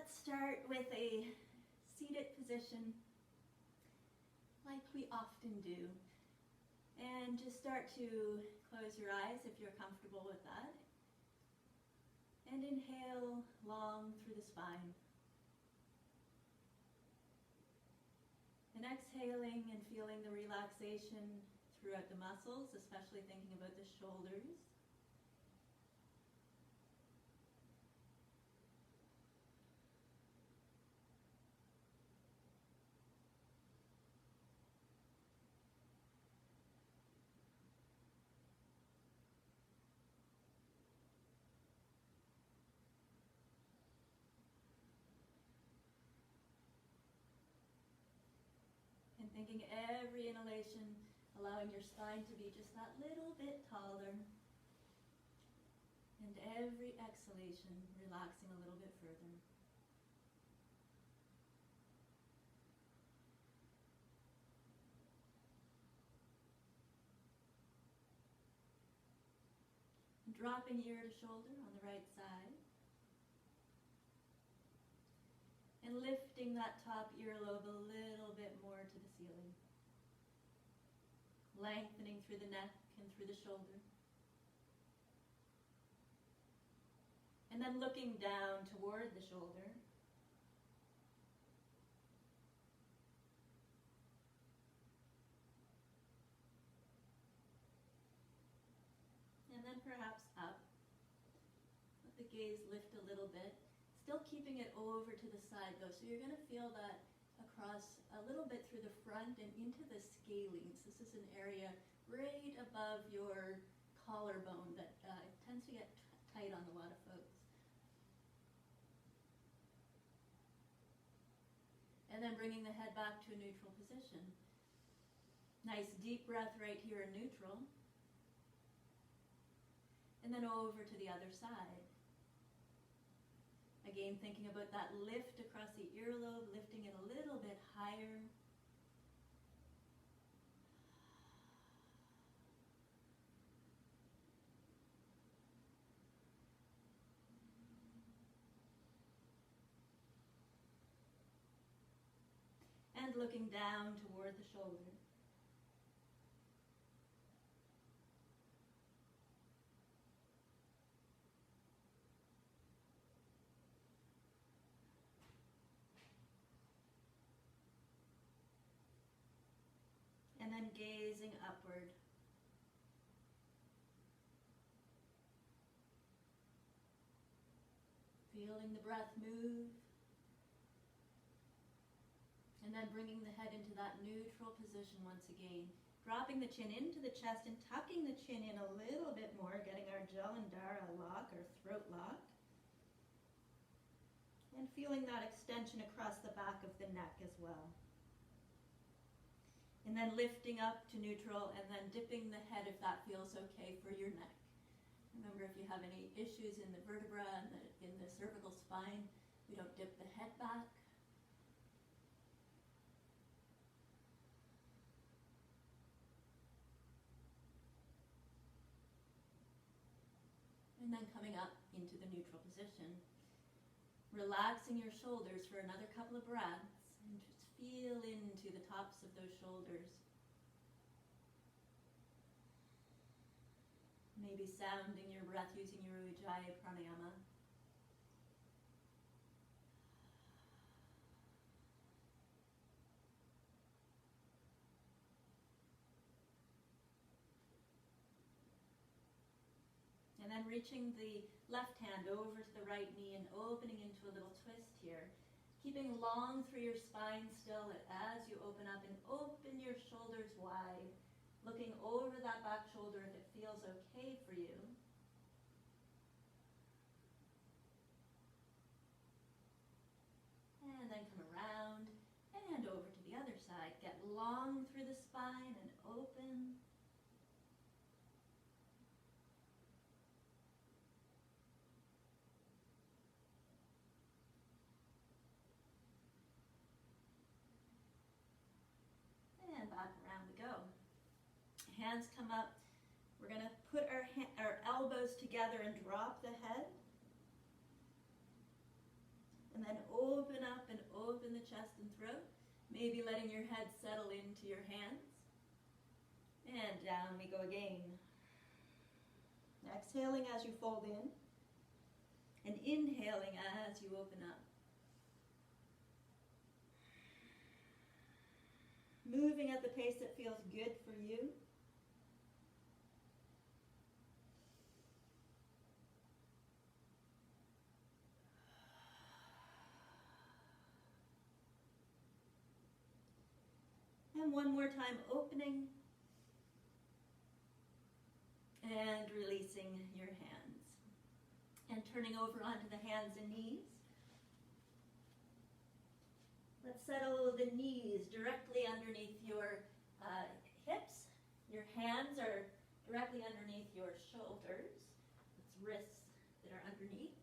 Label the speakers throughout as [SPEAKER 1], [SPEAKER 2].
[SPEAKER 1] let's start with a seated position like we often do. And just start to close your eyes if you're comfortable with that. And inhale long through the spine. And exhaling and feeling the relaxation throughout the muscles, especially thinking about the shoulders. And thinking every inhalation, allowing your spine to be just that little bit taller. And every exhalation, relaxing a little bit further. And dropping ear to shoulder on the right side. And lifting that top earlobe a little bit more to the ceiling. Lengthening through the neck and through the shoulder. And then looking down toward the shoulder. And then perhaps up. Let the gaze lift a little bit. Still keeping it over to the side though, so you're going to feel that across a little bit through the front and into the scalenes. This is an area right above your collarbone that tends to get tight on a lot of folks. And then bringing the head back to a neutral position. Nice deep breath right here in neutral. And then over to the other side. Again, thinking about that lift across the earlobe, lifting it a little bit higher. And looking down toward the shoulder. And then gazing upward. Feeling the breath move. And then bringing the head into that neutral position once again. Dropping the chin into the chest and tucking the chin in a little bit more, getting our Jalandhara lock, our throat lock. And feeling that extension across the back of the neck as well. And then lifting up to neutral and then dipping the head if that feels okay for your neck. Remember, if you have any issues in the vertebra and in the cervical spine, we don't dip the head back. And then coming up into the neutral position. Relaxing your shoulders for another couple of breaths and just feel into the tops of those shoulders. Maybe sounding your breath using your Ujjayi Pranayama. And then reaching the left hand over to the right knee and opening into a little twist here. Keeping long through your spine still as you open up, and open your shoulders wide. Looking over that back shoulder if it feels okay for you. And then come around and over to the other side. Get long through the spine and open. And back around we go. Hands come up. We're going to put our elbows together and drop the head. And then open up and open the chest and throat. Maybe letting your head settle into your hands. And down we go again. Exhaling as you fold in. And inhaling as you open up. Moving at the pace that feels good for you. And one more time, opening and releasing your hands. And turning over onto the hands and knees. Let's settle the knees directly underneath your hips. Your hands are directly underneath your shoulders. It's wrists that are underneath.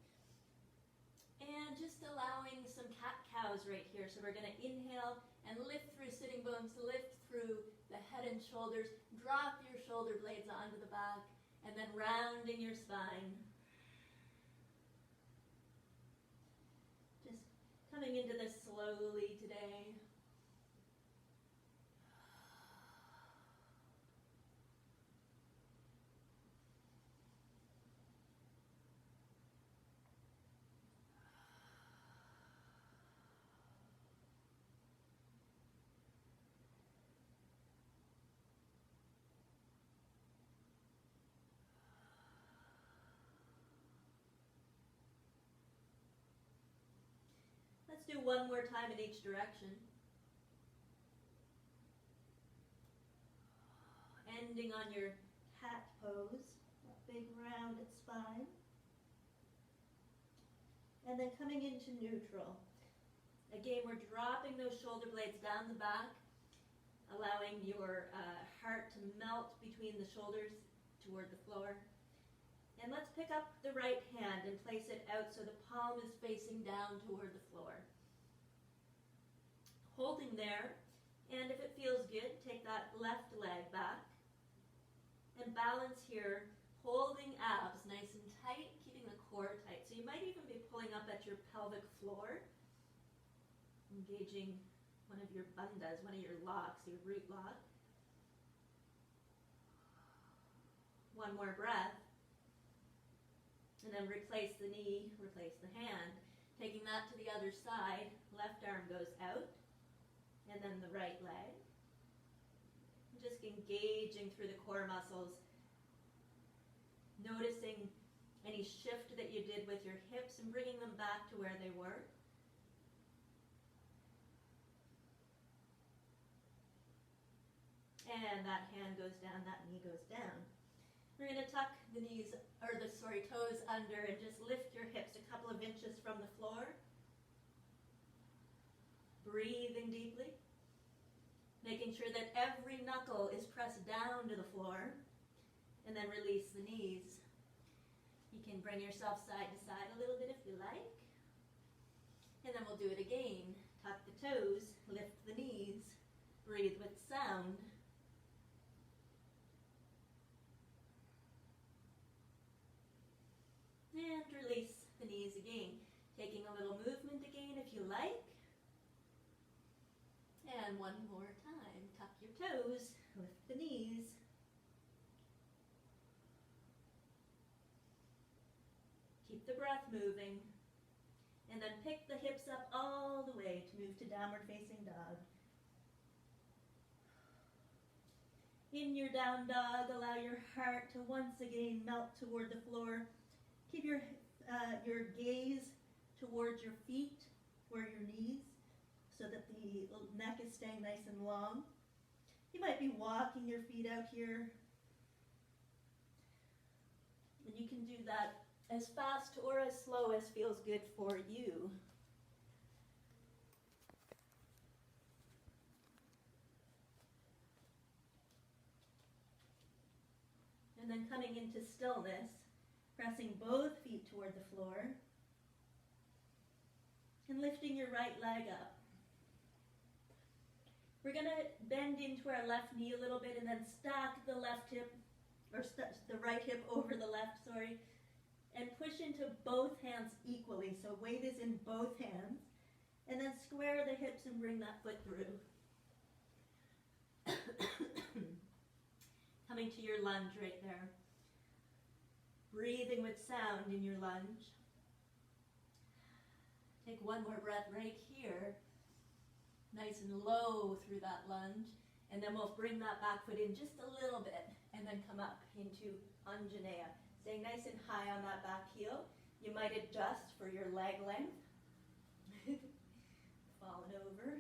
[SPEAKER 1] And just allowing some cat-cows right here. So we're going to inhale and lift through sitting bones, lift through the head and shoulders. Drop your shoulder blades onto the back, and then rounding your spine. Just coming into this slowly today. Let's do one more time in each direction. Ending on your cat pose, that big rounded spine. And then coming into neutral. Again, we're dropping those shoulder blades down the back, allowing your heart to melt between the shoulders toward the floor. And let's pick up the right hand and place it out so the palm is facing down toward the floor. Holding there, and if it feels good, take that left leg back. And balance here, holding abs nice and tight, keeping the core tight. So you might even be pulling up at your pelvic floor, engaging one of your bandhas, one of your locks, your root lock. One more breath. And then replace the knee, replace the hand. Taking that to the other side, left arm goes out, and then the right leg. Just engaging through the core muscles. Noticing any shift that you did with your hips and bringing them back to where they were. And that hand goes down, that knee goes down. We're going to tuck the toes under and just lift your hips a couple of inches from the floor. Breathing deeply. Making sure that every knuckle is pressed down to the floor. And then release the knees. You can bring yourself side to side a little bit if you like. And then we'll do it again. Tuck the toes, lift the knees, breathe with sound. And release the knees again. Taking a little movement again if you like. And one more time. Tuck your toes, lift the knees. Keep the breath moving. And then pick the hips up all the way to move to downward facing dog. In your down dog, allow your heart to once again melt toward the floor. Keep your gaze towards your feet or your knees so that the neck is staying nice and long. You might be walking your feet out here. And you can do that as fast or as slow as feels good for you. And then coming into stillness, pressing both feet toward the floor, and lifting your right leg up. We're going to bend into our left knee a little bit and then stack the left hip, or the right hip over the left, and push into both hands equally. So weight is in both hands. And then square the hips and bring that foot through. Coming to your lunge right there. Breathing with sound in your lunge. Take one more breath right here. Nice and low through that lunge. And then we'll bring that back foot in just a little bit and then come up into Anjaneya. Stay nice and high on that back heel. You might adjust for your leg length. Falling over.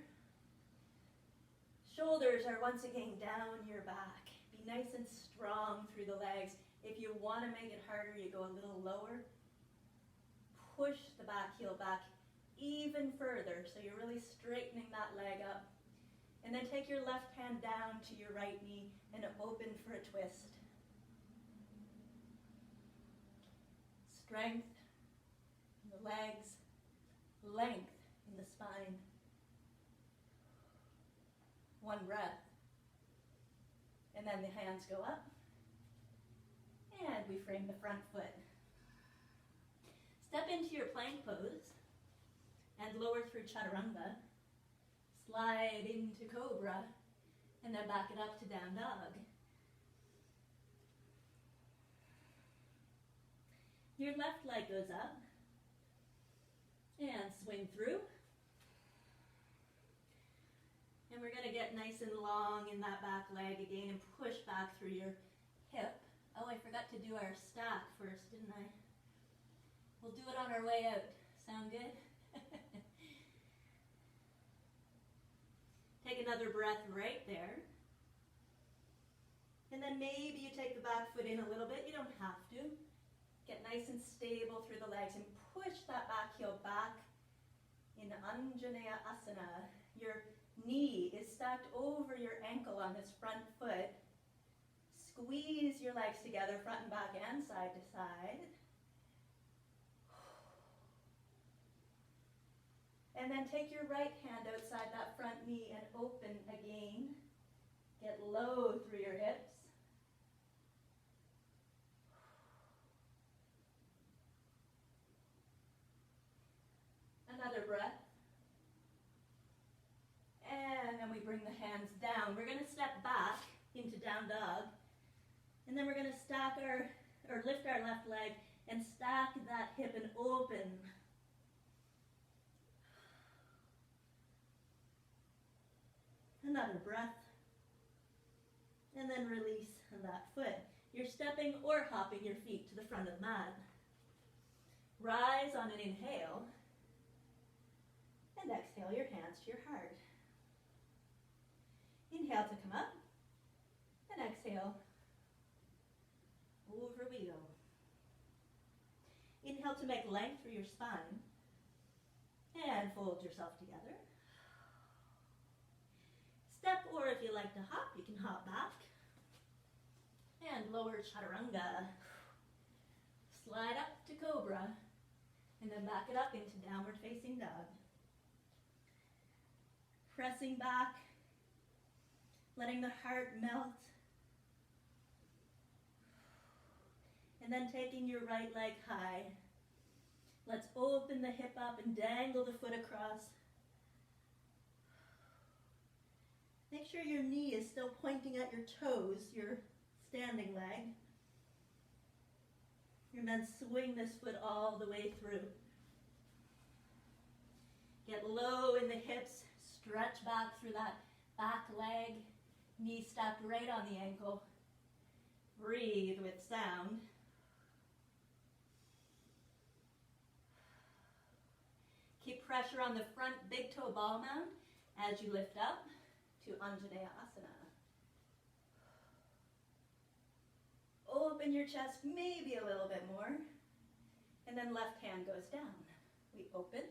[SPEAKER 1] Shoulders are once again down your back. Be nice and strong through the legs. If you want to make it harder, you go a little lower. Push the back heel back even further, so you're really straightening that leg up. And then take your left hand down to your right knee and open for a twist. Strength in the legs, length in the spine. One breath. And then the hands go up. And we frame the front foot. Step into your plank pose and lower through chaturanga. Slide into cobra and then back it up to down dog. Your left leg goes up and swing through. And we're going to get nice and long in that back leg again and push back through your hip. Oh, I forgot to do our stack first, didn't I? We'll do it on our way out. Sound good? Take another breath right there. And then maybe you take the back foot in a little bit. You don't have to. Get nice and stable through the legs and push that back heel back in Anjaneya Asana. Your knee is stacked over your ankle on this front foot. Squeeze your legs together, front and back and side to side. And then take your right hand outside that front knee and open again. Get low through your hips. Another breath. And then we bring the hands down. We're going to step back into down dog. And then we're going to stack lift our left leg and stack that hip and open. Another breath. And then release that foot. You're stepping or hopping your feet to the front of the mat. Rise on an inhale. And exhale your hands to your heart. Inhale to come up. And exhale. Over we go. Inhale to make length through your spine. And fold yourself together. Step, or if you like to hop, you can hop back. And lower chaturanga. Slide up to cobra. And then back it up into downward facing dog. Pressing back. Letting the heart melt. And then taking your right leg high. Let's open the hip up and dangle the foot across. Make sure your knee is still pointing at your toes, your standing leg. And then swing this foot all the way through. Get low in the hips, stretch back through that back leg, knee stacked right on the ankle. Breathe with sound. Keep pressure on the front big toe ball mound as you lift up to Anjaneya Asana. Open your chest maybe a little bit more. And then left hand goes down. We open.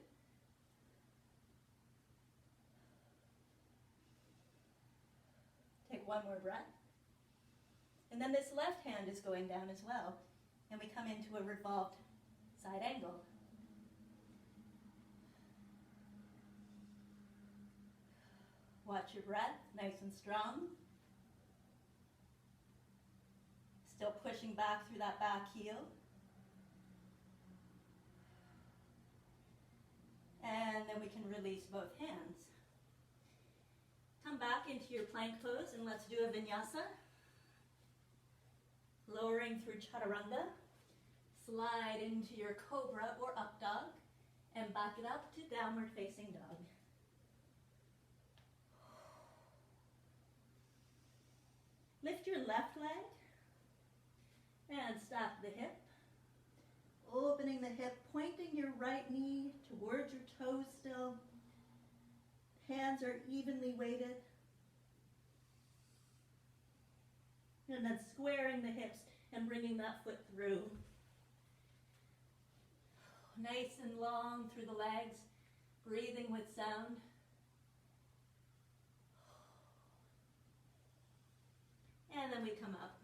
[SPEAKER 1] Take one more breath. And then this left hand is going down as well. And we come into a revolved side angle. Watch your breath, nice and strong. Still pushing back through that back heel. then we can release both hands. Come back into your plank pose and let's do a vinyasa. Lowering through chaturanga. Slide into your cobra or up dog and back it up to downward facing dog. Lift your left leg and stack the hip. Opening the hip, pointing your right knee towards your toes still. Hands are evenly weighted. And then squaring the hips and bringing that foot through. Nice and long through the legs, breathing with sound. And then we come up.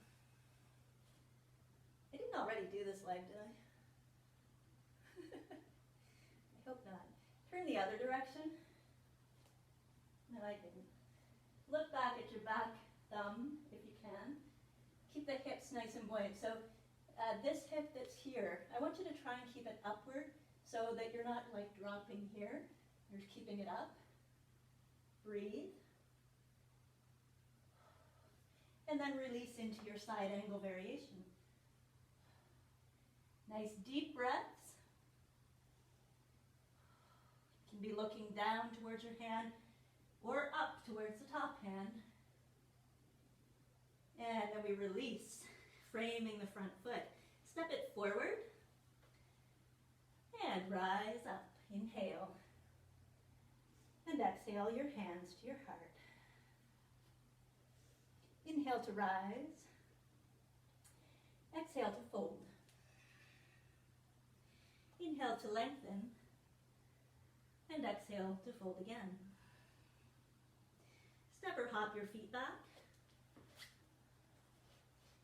[SPEAKER 1] I didn't already do this leg, did I? I hope not. Turn the other direction. No, I didn't. Look back at your back thumb, if you can. Keep the hips nice and buoyant. So this hip that's here, I want you to try and keep it upward so that you're not like dropping here. You're keeping it up. Breathe. And then release into your side angle variation. Nice deep breaths. You can be looking down towards your hand or up towards the top hand. And then we release, framing the front foot. Step it forward and rise up. Inhale. And exhale your hands to your heart. Inhale to rise. Exhale to fold. Inhale to lengthen. And exhale to fold again. Step or hop your feet back.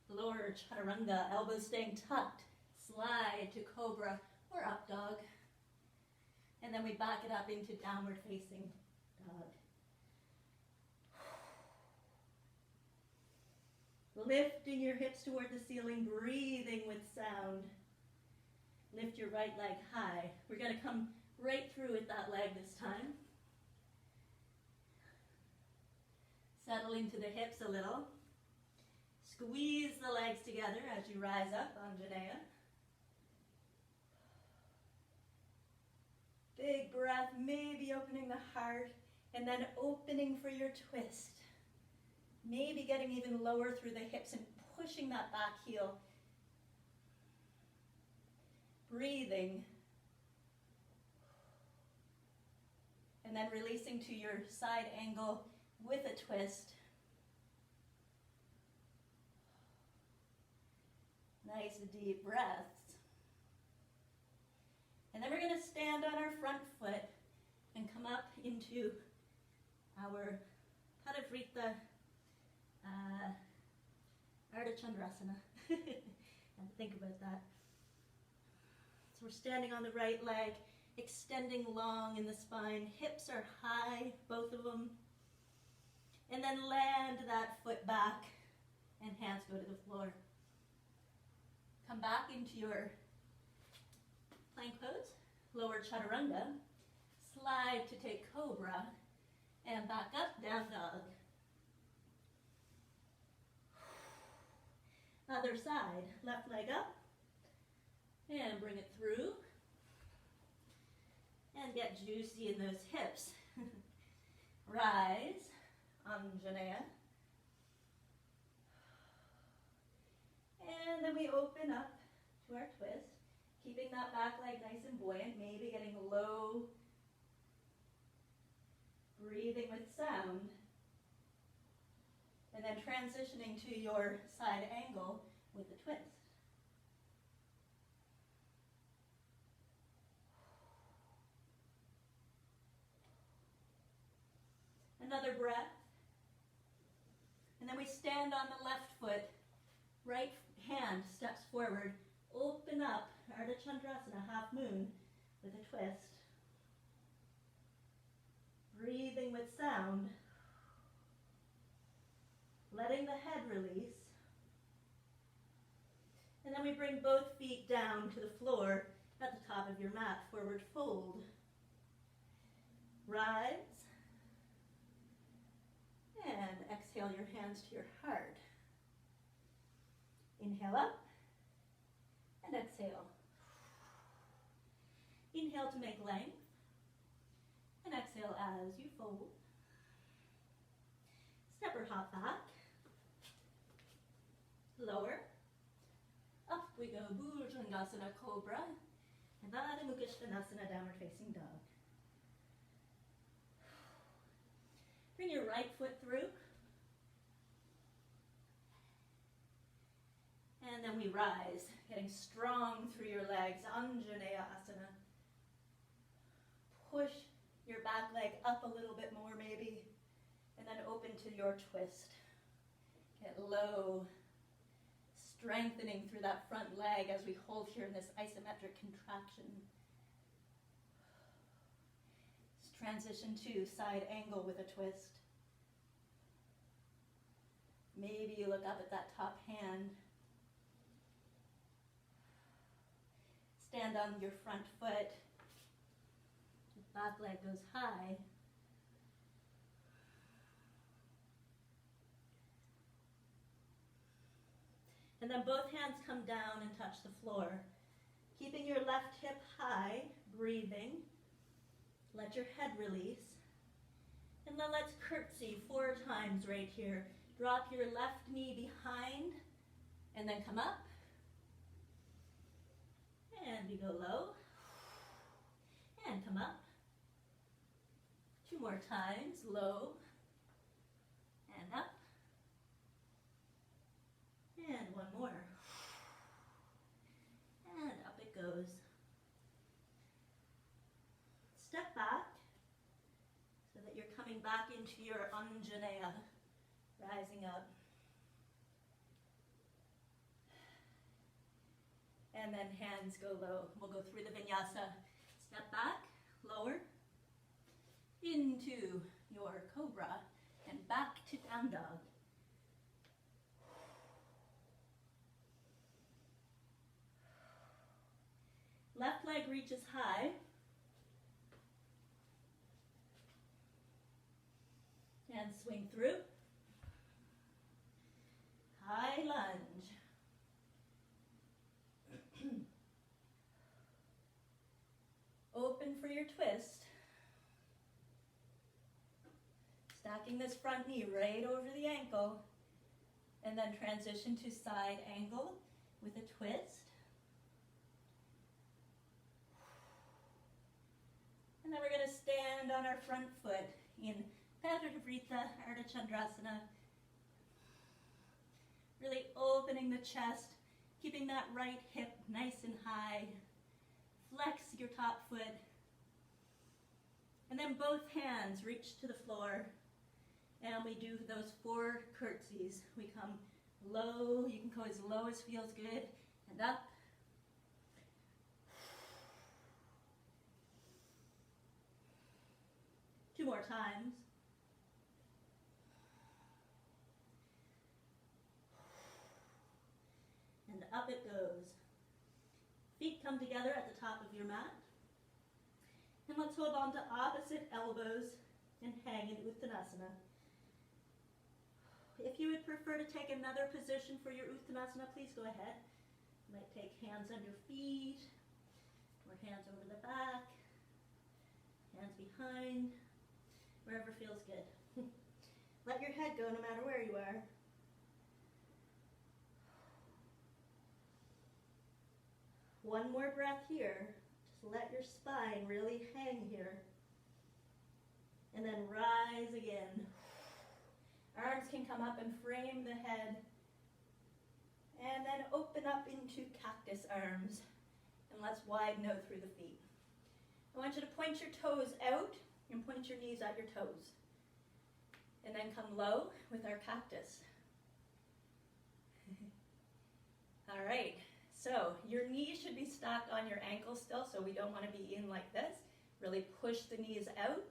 [SPEAKER 1] Lower chaturanga, elbows staying tucked. Slide to cobra or up dog. And then we back it up into downward facing dog. Lifting your hips toward the ceiling, breathing with sound. Lift your right leg high. We're going to come right through with that leg this time. Settle into the hips a little. Squeeze the legs together as you rise up, Anjaneyas. Big breath, maybe opening the heart, and then opening for your twist. Maybe getting even lower through the hips and pushing that back heel. Breathing. And then releasing to your side angle with a twist. Nice deep breaths. And then we're going to stand on our front foot and come up into our Parivrtta Ardha Chandrasana. And think about that. So we're standing on the right leg, extending long in the spine. Hips are high, both of them. And then land that foot back and hands go to the floor. Come back into your plank pose, lower chaturanga. Slide to take cobra and back up, down dog. Other side, left leg up, and bring it through, and get juicy in those hips. Rise, Anjaneyas, and then we open up to our twist, keeping that back leg nice and buoyant, maybe getting low, breathing with sound. And then transitioning to your side angle with the twist. Another breath. And then we stand on the left foot. Right hand steps forward. Open up, Ardha Chandrasana, half moon, with a twist. Breathing with sound. Letting the head release. And then we bring both feet down to the floor at the top of your mat, forward fold. rise. And exhale your hands to your heart. Inhale up and exhale. Inhale to make length and exhale as you fold. Step or hop back. Lower. Up we go, Bhujangasana Cobra. And Adho Mukha Svanasana, Downward Facing Dog. Bring your right foot through. And then we rise, getting strong through your legs, Anjaneya Asana. Push your back leg up a little bit more maybe, and then open to your twist. Get low, strengthening through that front leg as we hold here in this isometric contraction. Let's transition to side angle with a twist. Maybe you look up at that top hand. Stand on your front foot. The back leg goes high. And then both hands come down and touch the floor. Keeping your left hip high, breathing. Let your head release. And then let's curtsy 4 times right here. Drop your left knee behind and then come up. And we go low. And come up. 2 more times, low. And up. And 1 more. And up it goes. Step back so that you're coming back into your Anjaneya, rising up. And then hands go low. We'll go through the vinyasa. Step back, lower, into your cobra, and back to down dog. Left leg reaches high. And swing through. High lunge. Open for your twist. Stacking this front knee right over the ankle. And then transition to side angle with a twist. And then we're going to stand on our front foot in Padarivrita, Ardha Chandrasana. Really opening the chest, keeping that right hip nice and high. Flex your top foot. And then both hands reach to the floor. And we do those 4 curtsies. We come low, you can go as low as feels good, and up. Two more times. And up it goes. Feet come together at the top of your mat. And let's hold on to opposite elbows and hang in Uttanasana. If you would prefer to take another position for your Uttanasana, please go ahead. You might take hands under feet, or hands over the back, hands behind, wherever feels good. Let your head go no matter where you are. One more breath here. Just let your spine really hang here. And then rise again. Arms can come up and frame the head. And then open up into cactus arms. And let's widen out through the feet. I want you to point your toes out and point your knees at your toes. And then come low with our cactus. All right. So your knees should be stacked on your ankles still, so we don't want to be in like this. Really push the knees out.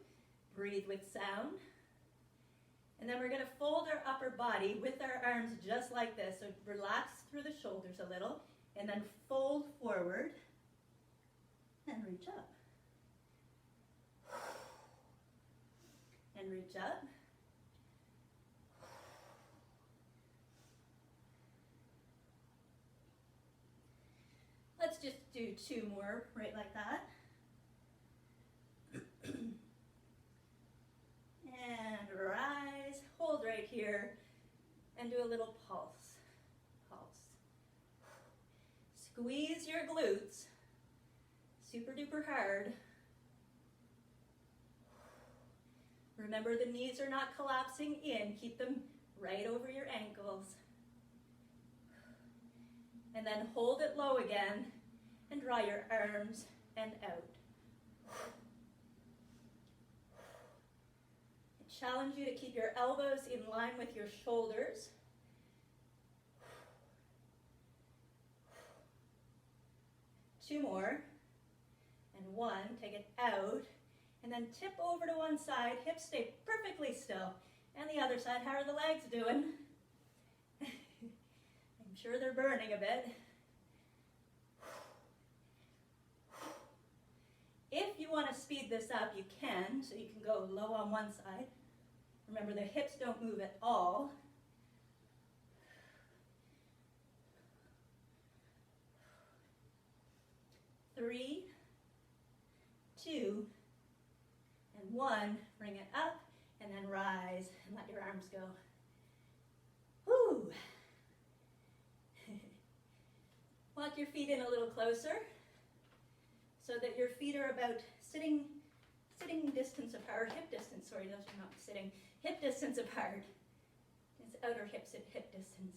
[SPEAKER 1] Breathe with sound. And then we're going to fold our upper body with our arms just like this. So relax through the shoulders a little, and then fold forward and reach up. and reach up. Let's just do 2 more right like that. And rise, hold right here, and do a little pulse. Pulse. Squeeze your glutes super duper hard. Remember, the knees are not collapsing in. Keep them right over your ankles. And then hold it low again and draw your arms and out. I challenge you to keep your elbows in line with your shoulders. Two more. And 1, take it out. And then tip over to one side, hips stay perfectly still. And the other side, how are the legs doing? I'm sure they're burning a bit. If you want to speed this up, you can, so you can go low on one side. Remember, the hips don't move at all. Three, 2, and 1. Bring it up, and then rise, and let your arms go. Woo! Walk your feet in a little closer so that your feet are about sitting distance apart, hip distance, sorry, those are not sitting, hip distance apart. It's outer hips at hip distance.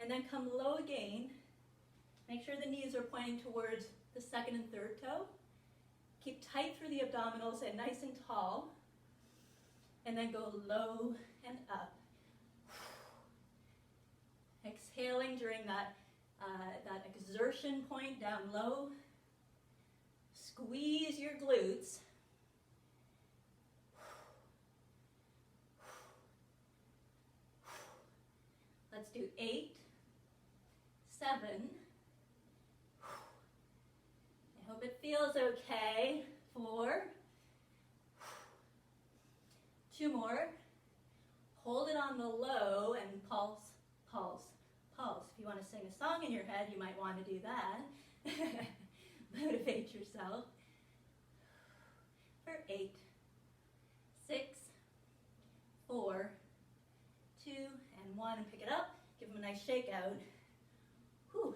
[SPEAKER 1] And then come low again. Make sure the knees are pointing towards the 2nd and 3rd toe. Keep tight through the abdominals and nice and tall. And then go low and up. Exhaling during that exertion point down low. Squeeze your glutes. Let's do 8, 7. I hope it feels okay. 4. 2 more. Hold it on the low and pulse, pulse, pulse. If you want to sing a song in your head, you might want to do that. Motivate yourself. For 8, 6, 4, 2, and 1, and pick it up. Give them a nice shake out. Whew.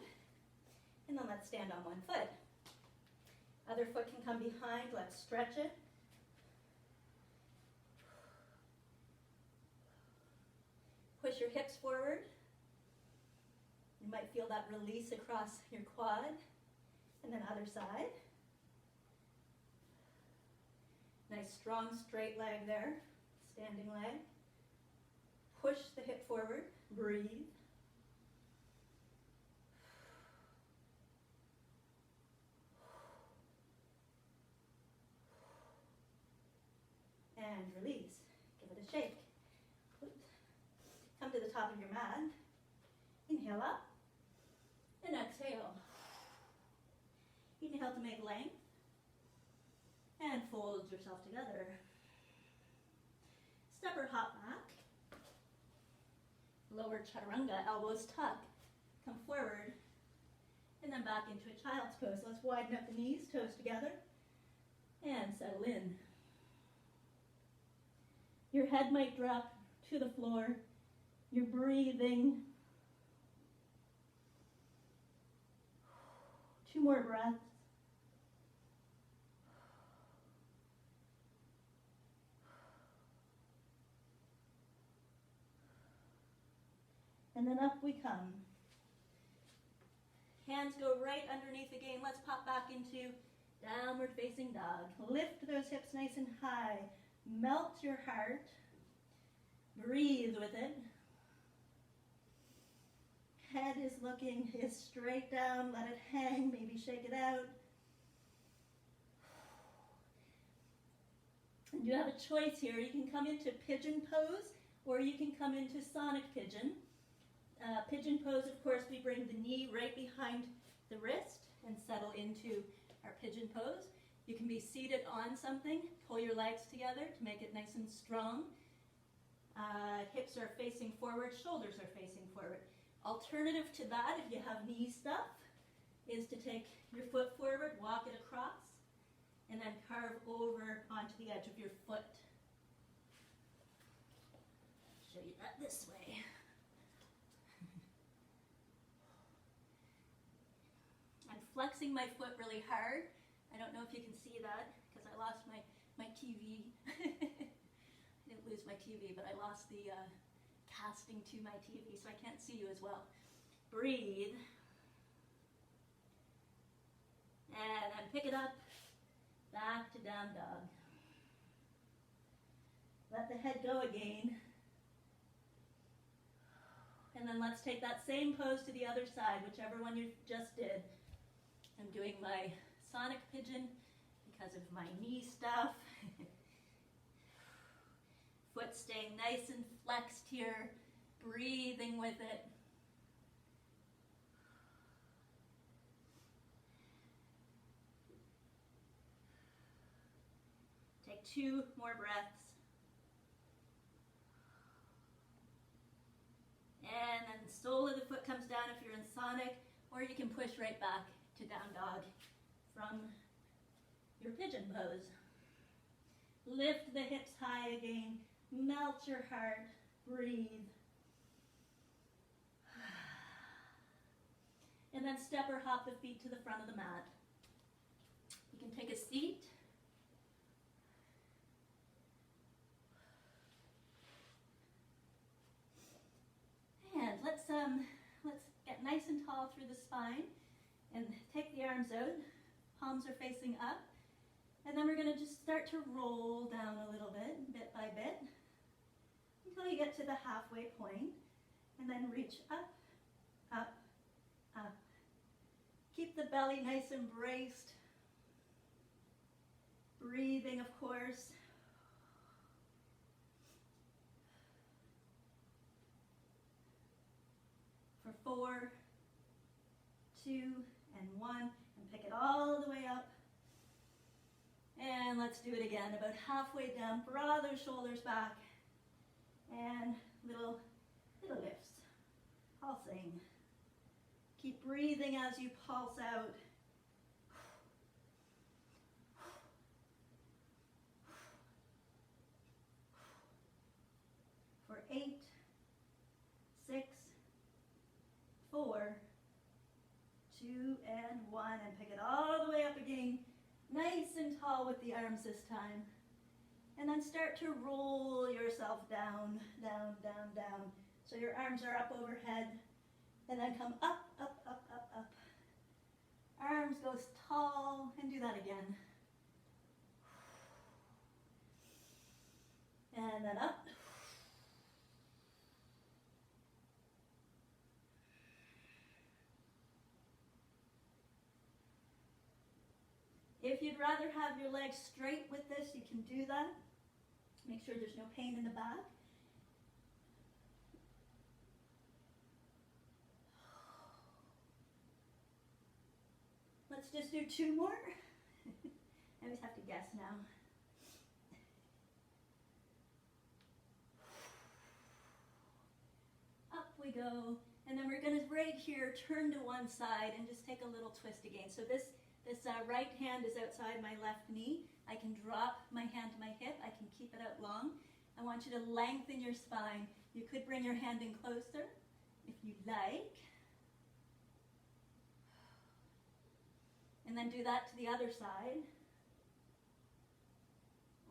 [SPEAKER 1] And then let's stand on one foot. Other foot can come behind. Let's stretch it. Push your hips forward. You might feel that release across your quad. And then other side. Nice strong straight leg there. Standing leg. Push the hip forward. Breathe. And release. Give it a shake. Come to the top of your mat. Inhale up. And exhale. Inhale to make length. And fold yourself together. Step or hop back. Lower chaturanga, elbows tuck. Come forward. And then back into a child's pose. Let's widen up the knees, toes together. And settle in. Your head might drop to the floor. You're breathing. 2 more breaths. And then up we come. Hands go right underneath again. Let's pop back into downward facing dog. Lift those hips nice and high. Melt your heart. Breathe with it. Head is straight down. Let it hang. Maybe shake it out. And you have a choice here. You can come into pigeon pose or you can come into sonic pigeon. Pigeon pose, of course, we bring the knee right behind the wrist and settle into our pigeon pose. You can be seated on something, pull your legs together to make it nice and strong. Hips are facing forward, shoulders are facing forward. Alternative to that, if you have knee stuff, is to take your foot forward, walk it across, and then carve over onto the edge of your foot. I'll show you that this way. I'm flexing my foot really hard. I don't know if you can see that because I lost my TV. I didn't lose my TV, but I lost the casting to my TV, so I can't see you as well. Breathe. And then pick it up, back to down dog. Let the head go again. And then let's take that same pose to the other side, whichever one you just did. I'm doing my sonic pigeon because of my knee stuff. Foot staying nice and flexed here, breathing with it. Take 2 more breaths. And then the sole of the foot comes down if you're in sonic, or you can push right back to down dog from your pigeon pose. Lift the hips high again. Melt your heart. Breathe. And then step or hop the feet to the front of the mat. You can take a seat. And let's get nice and tall through the spine and take the arms out. Palms are facing up. And then we're going to just start to roll down a little bit by bit, until you get to the halfway point, and then reach up, up, up. Keep the belly nice and braced. Breathing, of course. For 4, 2, and 1, and pick it all the way up. And let's do it again, about halfway down, draw those shoulders back, and little lifts, pulsing. Keep breathing as you pulse out. For 8, 6, 4, 2, and 1, and pick it all the way up again. Nice and tall with the arms this time. And then start to roll yourself down, down, down, down. So your arms are up overhead. And then come up, up, up, up, up. Arms go tall, and do that again. And then up. If you'd rather have your legs straight with this, you can do that. Make sure there's no pain in the back. Let's just do 2 more. I always have to guess now. Up we go. And then we're going to, right here, turn to one side and just take a little twist again. So this right hand is outside my left knee. I can drop my hand to my hip. I can keep it out long. I want you to lengthen your spine. You could bring your hand in closer if you like. And then do that to the other side.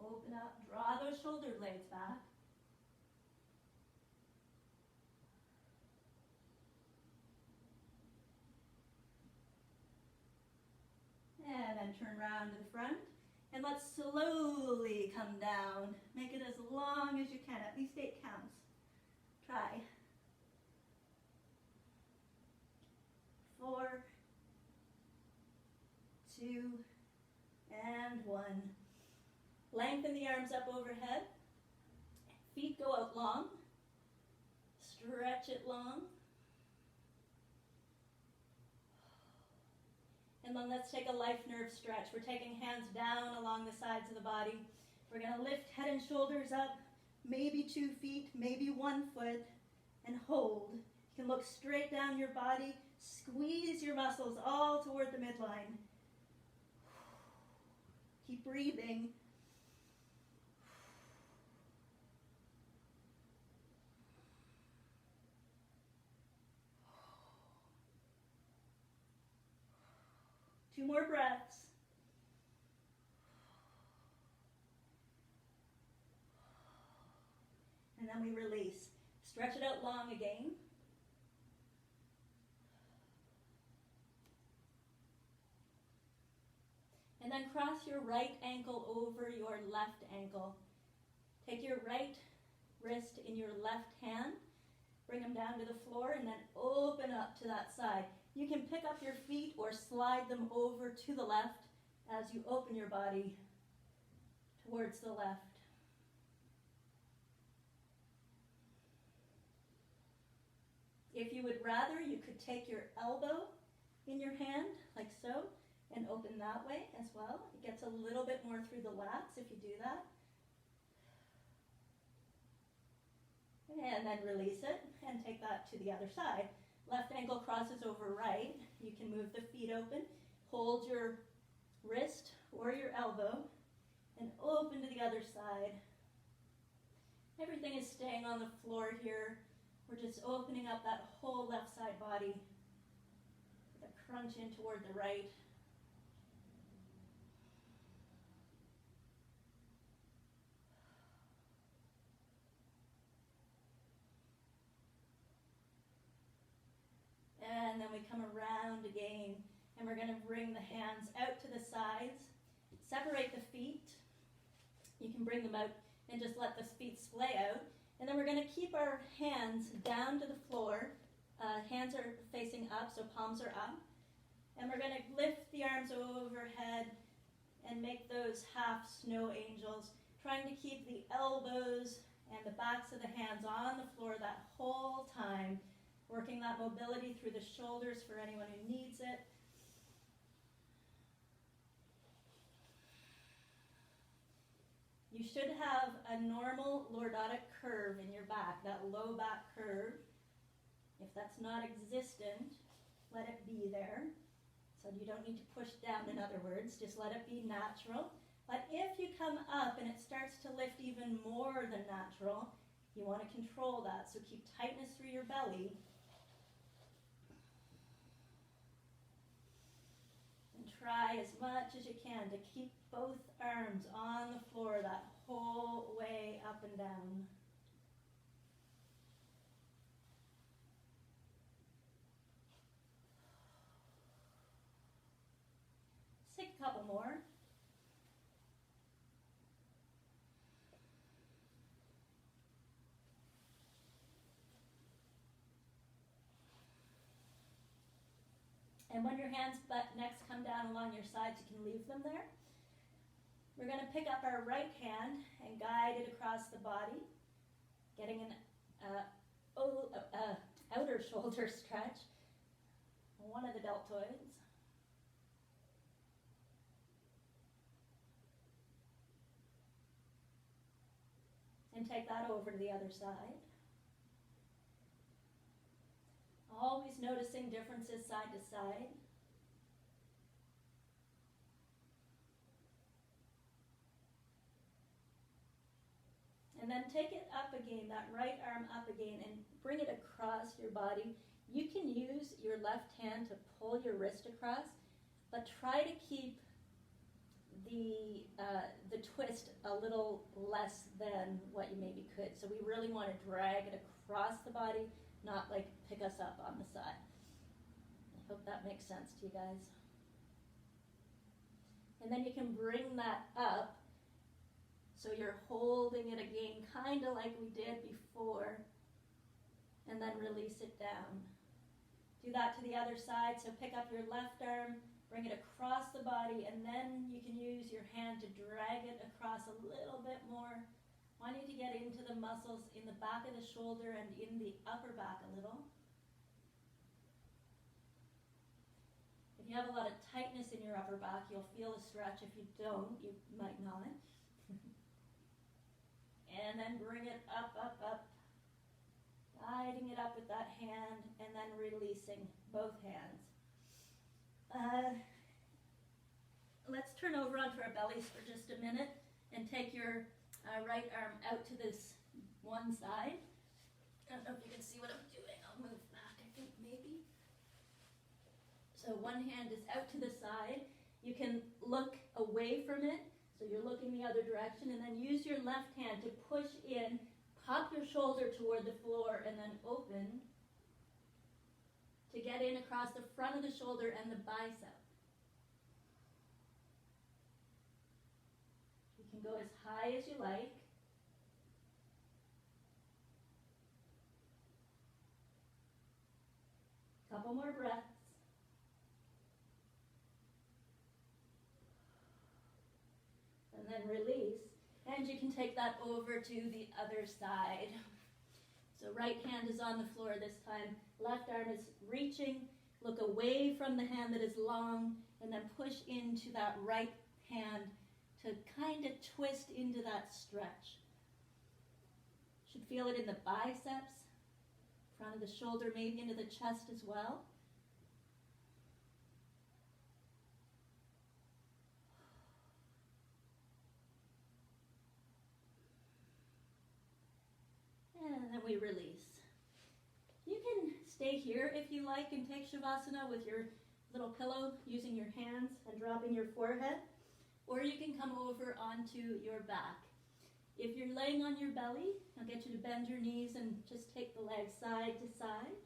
[SPEAKER 1] Open up, draw those shoulder blades back. And then turn around to the front. And let's slowly come down. Make it as long as you can, at least 8 counts. Try. 4, 2, and 1. Lengthen the arms up overhead. Feet go out long. Stretch it long. And then let's take a life nerve stretch. We're taking hands down along the sides of the body. We're going to lift head and shoulders up, maybe 2 feet, maybe 1 foot, and hold. You can look straight down your body, squeeze your muscles all toward the midline. Keep breathing. Two more breaths. And then we release. Stretch it out long again. And then cross your right ankle over your left ankle. Take your right wrist in your left hand, bring them down to the floor, and then open up to that side. You can pick up your feet or slide them over to the left as you open your body towards the left. If you would rather, you could take your elbow in your hand, like so, and open that way as well. It gets a little bit more through the lats if you do that. And then release it and take that to the other side. Left ankle crosses over right. You can move the feet open. Hold your wrist or your elbow and open to the other side. Everything is staying on the floor here. We're just opening up that whole left side body with a crunch in toward the right. And then we come around again, and we're going to bring the hands out to the sides. Separate the feet. You can bring them out and just let the feet splay out. And then we're going to keep our hands down to the floor. Hands are facing up, so palms are up. And we're going to lift the arms overhead and make those half snow angels, trying to keep the elbows and the backs of the hands on the floor that whole time, working that mobility through the shoulders for anyone who needs it. You should have a normal lordotic curve in your back, that low back curve. If that's not existent, let it be there. So you don't need to push down, in other words, just let it be natural. But if you come up and it starts to lift even more than natural, you want to control that. So keep tightness through your belly. And try as much as you can to keep both arms on the floor that whole way up and down. Let's take a couple more. And when your hands next come down along your sides, you can leave them there. We're going to pick up our right hand and guide it across the body, getting an outer shoulder stretch, one of the deltoids. And take that over to the other side. Always noticing differences side to side. And then take it up again, that right arm up again, and bring it across your body. You can use your left hand to pull your wrist across, but try to keep the twist a little less than what you maybe could. So we really want to drag it across the body, not like pick us up on the side. I hope that makes sense to you guys. And then you can bring that up, so you're holding it again, kind of like we did before, and then release it down. Do that to the other side, so pick up your left arm, bring it across the body, and then you can use your hand to drag it across a little bit more. Wanting to get into the muscles in the back of the shoulder and in the upper back a little. If you have a lot of tightness in your upper back, you'll feel a stretch. If you don't, you might not. And then bring it up, up, up. Guiding it up with that hand, and then releasing both hands. Let's turn over onto our bellies for just a minute and take your right arm out to this one side. I don't know if you can see what I'm doing. I'll move back, I think, maybe. So one hand is out to the side. You can look away from it, so you're looking the other direction, and then use your left hand to push in, pop your shoulder toward the floor, and then open to get in across the front of the shoulder and the bicep. You can go as high as you like. Couple more breaths. And then release. And you can take that over to the other side. So right hand is on the floor this time. Left arm is reaching. Look away from the hand that is long, and then push into that right hand to kind of twist into that stretch. Should feel it in the biceps, front of the shoulder, maybe into the chest as well. And then we release. You can stay here if you like and take Shavasana with your little pillow, using your hands and dropping your forehead, or you can come over onto your back. If you're laying on your belly, I'll get you to bend your knees and just take the legs side to side.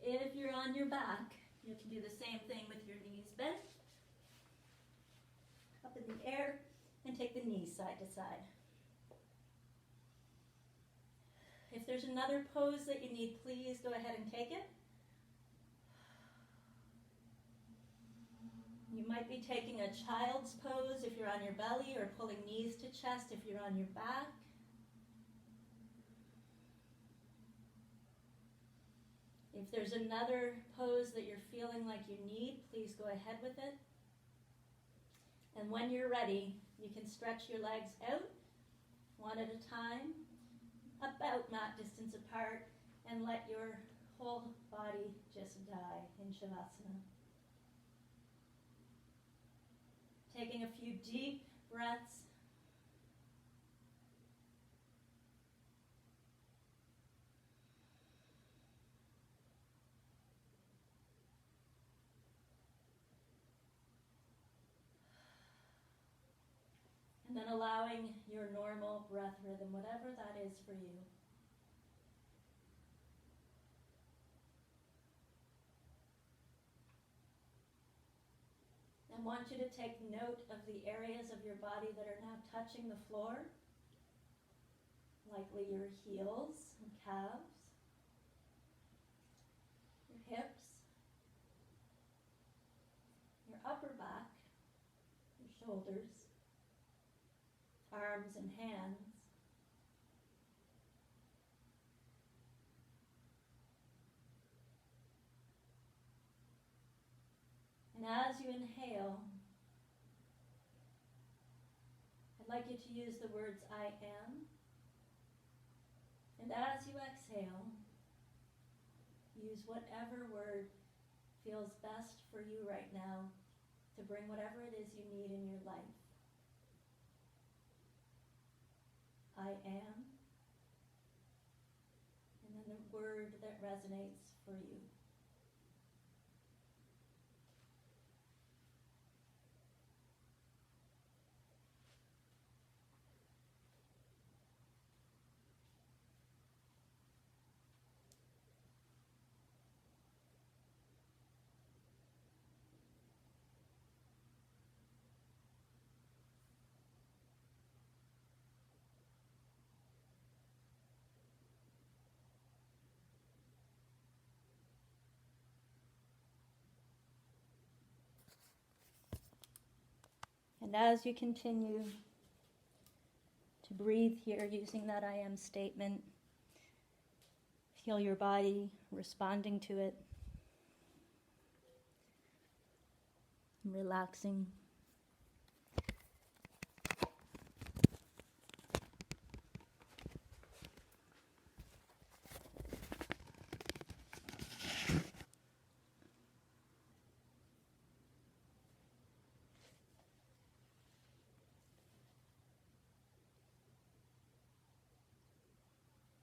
[SPEAKER 1] If you're on your back, you can do the same thing with your knees bent, up in the air, and take the knees side to side. If there's another pose that you need, please go ahead and take it. You might be taking a child's pose if you're on your belly, or pulling knees to chest if you're on your back. If there's another pose that you're feeling like you need, please go ahead with it. And when you're ready, you can stretch your legs out, one at a time, about mat distance apart, and let your whole body just die in Shavasana. Taking a few deep breaths. And then allowing your normal breath rhythm, whatever that is for you. I want you to take note of the areas of your body that are now touching the floor, likely your heels and calves, your hips, your upper back, your shoulders, arms and hands. And as you inhale, I'd like you to use the words I am. And as you exhale, use whatever word feels best for you right now to bring whatever it is you need in your life. I am, and then the word that resonates for you. And as you continue to breathe here using that I am statement, feel your body responding to it. and relaxing.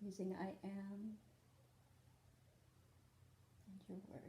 [SPEAKER 1] Using I am and your word.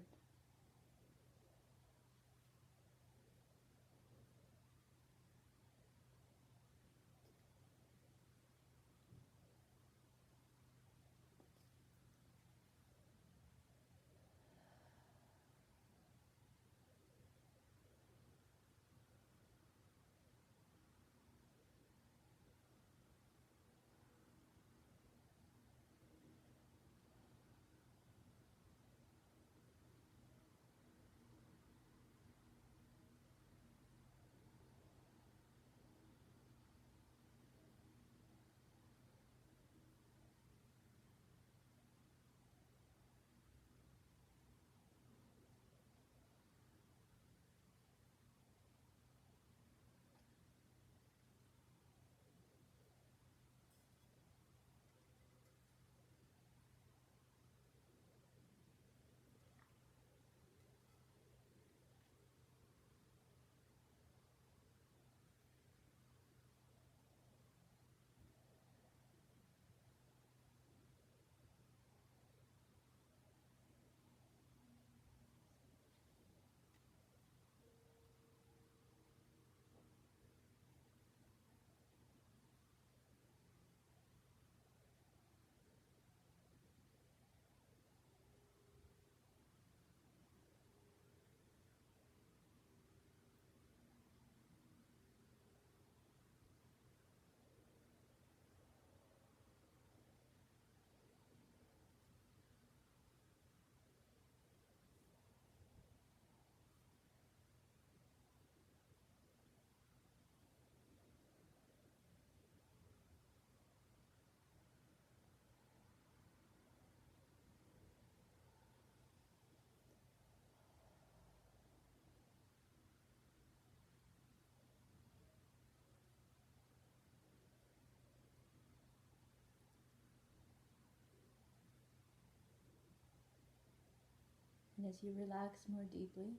[SPEAKER 1] And as you relax more deeply,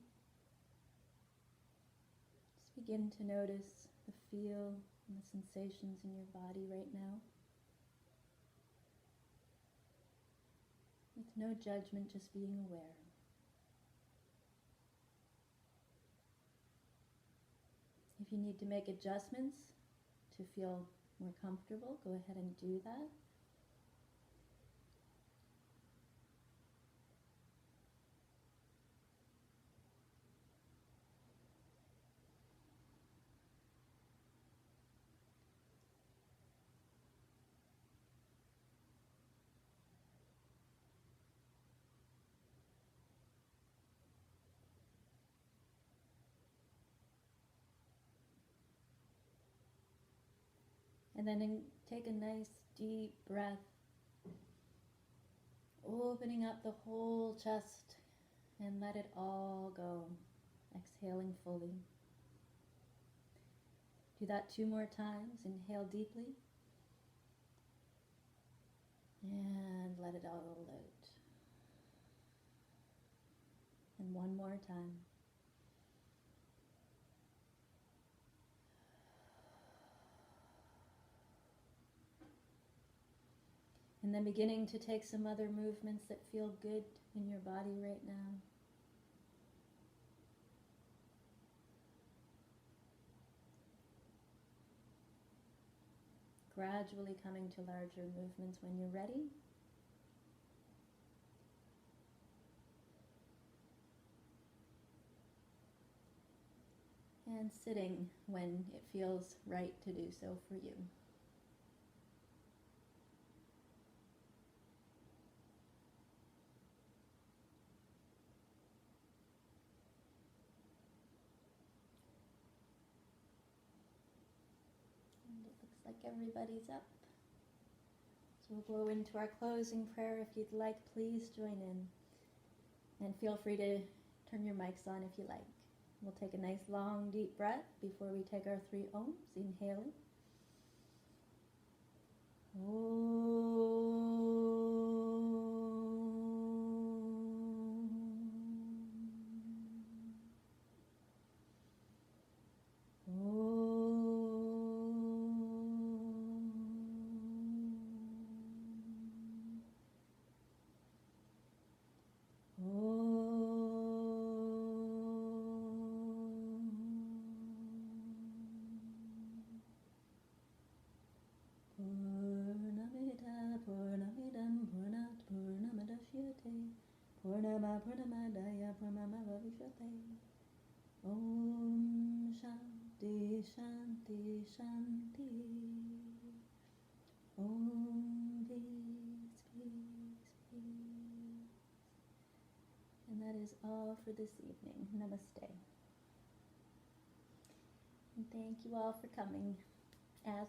[SPEAKER 1] just begin to notice the feel and the sensations in your body right now. With no judgment, just being aware. If you need to make adjustments to feel more comfortable, go ahead and do that. And then take a nice deep breath, opening up the whole chest and let it all go, exhaling fully. Do that 2 more times. Inhale deeply and let it all out. And 1 more time. And then beginning to take some other movements that feel good in your body right now. Gradually coming to larger movements when you're ready. And sitting when it feels right to do so for you. And it looks like everybody's up. So we'll go into our closing prayer. If you'd like, please join in. And feel free to turn your mics on if you like. We'll take a nice long deep breath before we take our 3 Oms. Inhaling. Purnama Purnamadaya Purnama Bhavishate. Om Shanti Shanti Shanti. Om Peace Peace Peace. And that is all for this evening. Namaste. And thank you all for coming.